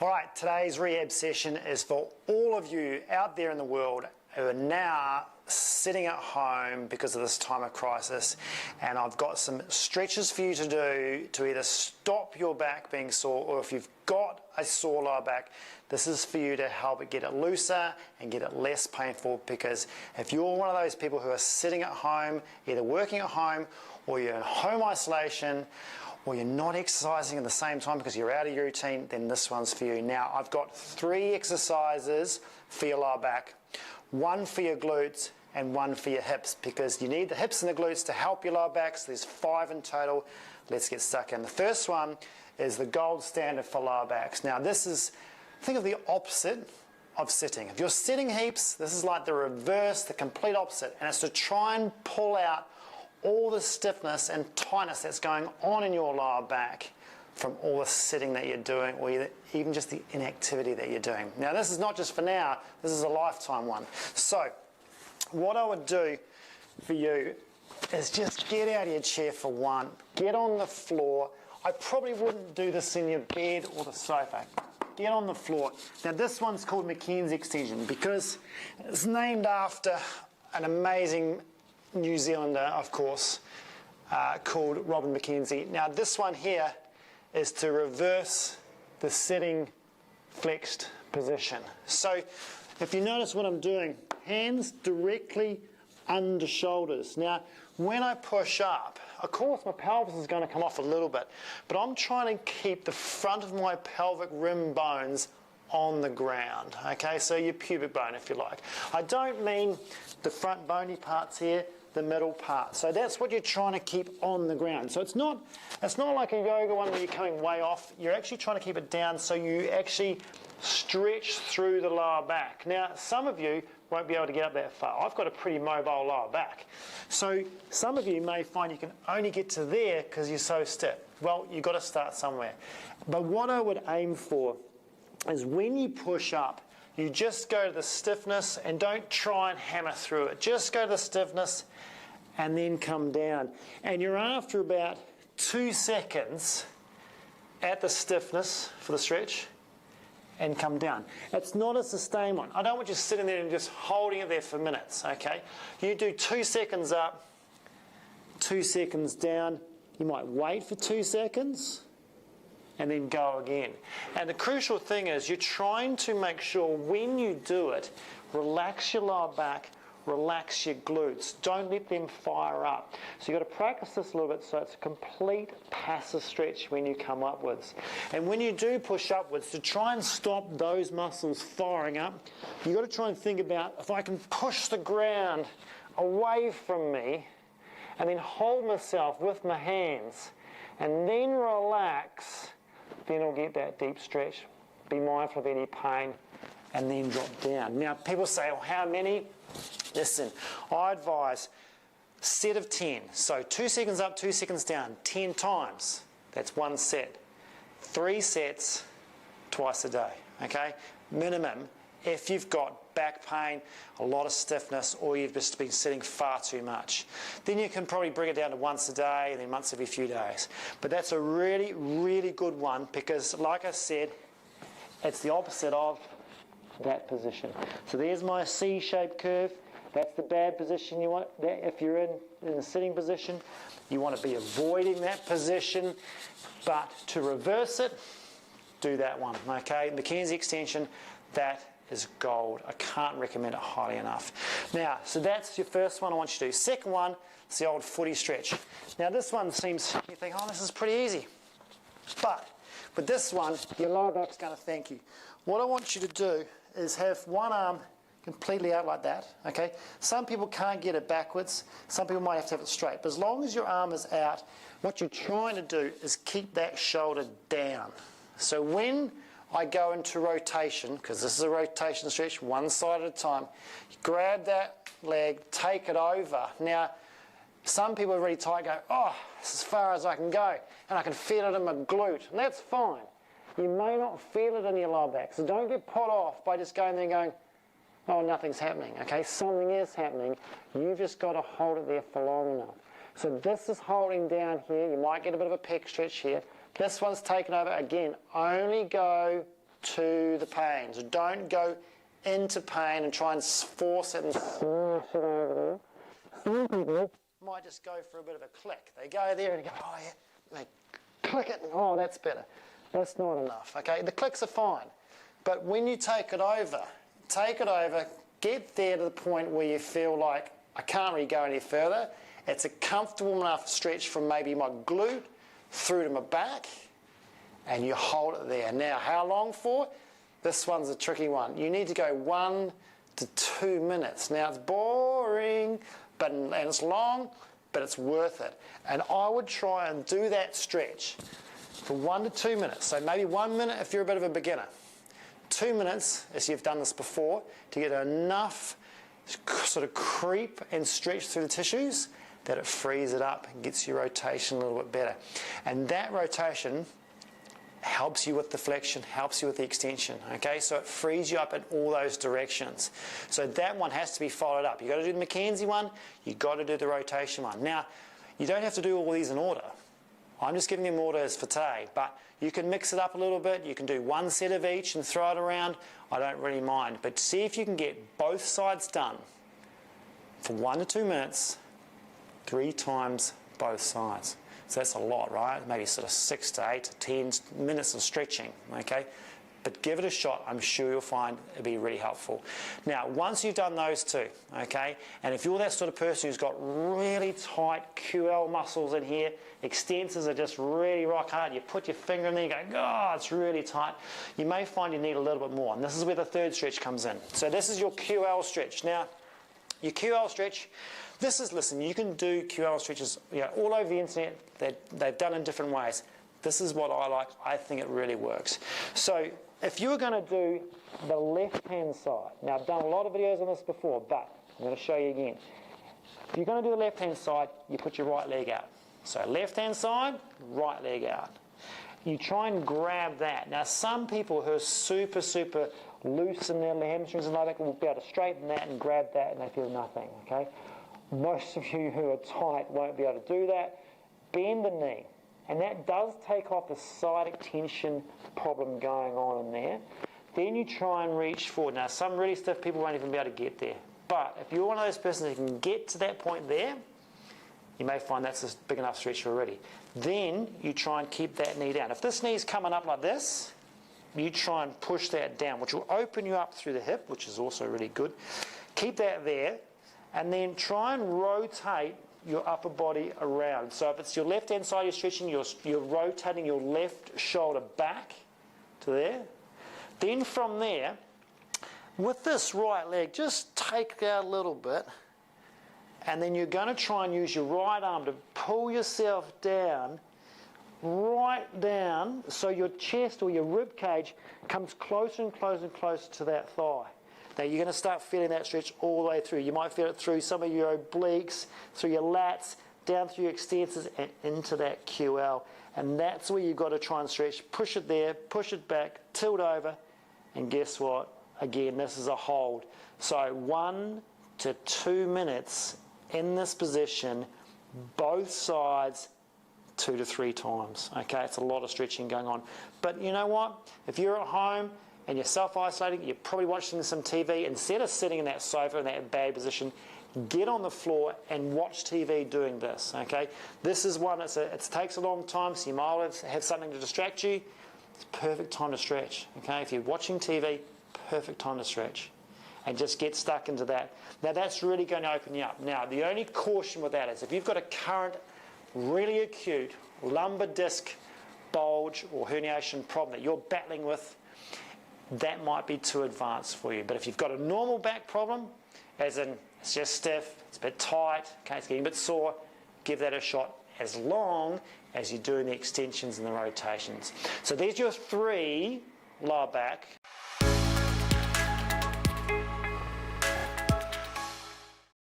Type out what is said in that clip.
All right, today's rehab session is for all of you out there in the world who are now sitting at home because of this time of crisis, and I've got some stretches for you to do to either stop your back being sore, or if you've got a sore lower back, this is for you to help it get it looser and get it less painful. Because if you're one of those people who are sitting at home, either working at home or you're in home isolation, or you're not exercising at the same time because you're out of your routine, then this one's for you. Now, I've got 3 exercises for your lower back, 1 for your glutes and 1 for your hips, because you need the hips and the glutes to help your lower back. So there's 5 in total. Let's get stuck in. The first one is the gold standard for lower backs. Now, this is, think of the opposite of sitting. If you're sitting heaps, this is like the reverse, the complete opposite, and it's to try and pull out all the stiffness and tightness that's going on in your lower back from all the sitting that you're doing, or even just the inactivity that you're doing. Now, this is not just for now, this is a lifetime one. So, what I would do for you is just get out of your chair for one, get on the floor. I probably wouldn't do this in your bed or the sofa. Get on the floor. Now, this one's called McKenzie extension because it's named after an amazing New Zealander, of course, called Robin McKenzie. Now, this one here is to reverse the sitting flexed position. So, if you notice what I'm doing, hands directly under shoulders. Now, when I push up, of course my pelvis is going to come off a little bit, but I'm trying to keep the front of my pelvic rim bones on the ground, okay? So your pubic bone, if you like. I don't mean the front bony parts here, the middle part. So that's what you're trying to keep on the ground. So it's not like a yoga one where you're coming way off. You're actually trying to keep it down so you actually stretch through the lower back. Now, some of you won't be able to get up that far. I've got a pretty mobile lower back. So some of you may find you can only get to there because you're so stiff. Well, you've got to start somewhere. But what I would aim for is when you push up, you just go to the stiffness and don't try and hammer through it. Just go to the stiffness and then come down. And you're after about 2 seconds at the stiffness for the stretch and come down. It's not a sustained one. I don't want you sitting there and just holding it there for minutes, okay? You do 2 seconds up, 2 seconds down. You might wait for 2 seconds and then go again. And the crucial thing is you're trying to make sure when you do it, relax your lower back, relax your glutes. Don't let them fire up. So you've got to practice this a little bit so it's a complete passive stretch when you come upwards. And when you do push upwards, to try and stop those muscles firing up, you've got to try and think about, if I can push the ground away from me and then hold myself with my hands and then relax, then I'll get that deep stretch. Be mindful of any pain and then drop down. Now, people say, well, how many? Listen, I advise set of 10. So 2 seconds up, 2 seconds down, 10 times. That's 1 set. 3 sets twice a day, okay? Minimum, if you've got back pain, a lot of stiffness, or you've just been sitting far too much. Then you can probably bring it down to once a day and then once every few days. But that's a really, really good one because, like I said, it's the opposite of that position. So there's my C-shaped curve. That's the bad position you want. If you're in the sitting position, you want to be avoiding that position. But to reverse it, do that one, okay? McKenzie extension, that is gold. I can't recommend it highly enough. Now, so that's your first one I want you to do. Second one is the old footy stretch. Now, this one seems, you think, oh, this is pretty easy. But with this one, your lower back's going to thank you. What I want you to do is have one arm completely out like that, okay? Some people can't get it backwards. Some people might have to have it straight. But as long as your arm is out, what you're trying to do is keep that shoulder down. So when I go into rotation, because this is a rotation stretch, one side at a time, you grab that leg, take it over. Now, some people are really tight, go, oh, this is as far as I can go, and I can feel it in my glute, and that's fine. You may not feel it in your lower back, so don't get put off by just going there and going, oh, nothing's happening, okay? Something is happening. You've just got to hold it there for long enough. So this is holding down here. You might get a bit of a pec stretch here. This one's taken over. Again, only go to the pain. So don't go into pain and try and force it and smash it over there. Might just go for a bit of a click. They go there and go, oh yeah, they click it, and oh, that's better. That's not enough, okay? The clicks are fine. But when you take it over, get there to the point where you feel like, I can't really go any further. It's a comfortable enough stretch from maybe my glute through to my back, and you hold it there. Now, how long for? This one's a tricky one. You need to go 1 to 2 minutes. Now, it's boring, and it's long, but it's worth it. And I would try and do that stretch for 1 to 2 minutes. So maybe 1 minute if you're a bit of a beginner. 2 minutes, as you've done this before, to get enough sort of creep and stretch through the tissues that it frees it up and gets your rotation a little bit better. And that rotation helps you with the flexion, helps you with the extension, okay? So it frees you up in all those directions. So that one has to be followed up. You've got to do the Mackenzie one, you've got to do the rotation one. Now, you don't have to do all these in order. I'm just giving them orders for today, but you can mix it up a little bit. You can do one set of each and throw it around. I don't really mind. But see if you can get both sides done for 1 to 2 minutes, 3 times both sides. So that's a lot, right? Maybe sort of 6 to 8 to 10 minutes of stretching, okay? But give it a shot. I'm sure you'll find it'll be really helpful. Now, once you've done those two, okay, and if you're that sort of person who's got really tight QL muscles in here, extensors are just really rock hard, you put your finger in there, you go, oh, it's really tight, you may find you need a little bit more. And this is where the third stretch comes in. So this is your QL stretch. Now, your QL stretch, listen, you can do QL stretches all over the internet. They've done in different ways. This is what I like. I think it really works. So if you were going to do the left-hand side, now I've done a lot of videos on this before, but I'm going to show you again. If you're going to do the left-hand side, you put your right leg out. So left-hand side, right leg out. You try and grab that. Now some people who are super, super loose in their hamstrings and like that will be able to straighten that and grab that and they feel nothing, okay? Most of you who are tight won't be able to do that. Bend the knee. And that does take off the sciatic tension problem going on in there. Then you try and reach forward. Now, some really stiff people won't even be able to get there. But if you're one of those persons who can get to that point there, you may find that's a big enough stretch already. Then you try and keep that knee down. If this knee's coming up like this, you try and push that down, which will open you up through the hip, which is also really good. Keep that there, and then try and rotate your upper body around. So if it's your left-hand side you're stretching, you're rotating your left shoulder back to there. Then from there, with this right leg, just take that a little bit, and then you're going to try and use your right arm to pull yourself down, right down, so your chest or your rib cage comes closer and closer and closer to that thigh. Now you're going to start feeling that stretch all the way through. You might feel it through some of your obliques, through your lats, down through your extensors and into that QL. And that's where you've got to try and stretch. Push it there, push it back, tilt over, and guess what? Again, this is a hold. So 1 to 2 minutes in this position, both sides, 2 to 3 times. Okay, it's a lot of stretching going on. But you know what? If you're at home and you're self-isolating, you're probably watching some TV, instead of sitting in that sofa in that bad position, get on the floor and watch TV doing this, okay? This is one, it takes a long time, so you might have something to distract you. It's perfect time to stretch, okay? If you're watching TV, perfect time to stretch. And just get stuck into that. Now that's really going to open you up. Now the only caution with that is if you've got a current, really acute lumbar disc bulge or herniation problem that you're battling with, that might be too advanced for you. But if you've got a normal back problem, as in it's just stiff, it's a bit tight, okay, it's getting a bit sore, give that a shot as long as you're doing the extensions and the rotations. So there's your 3 lower back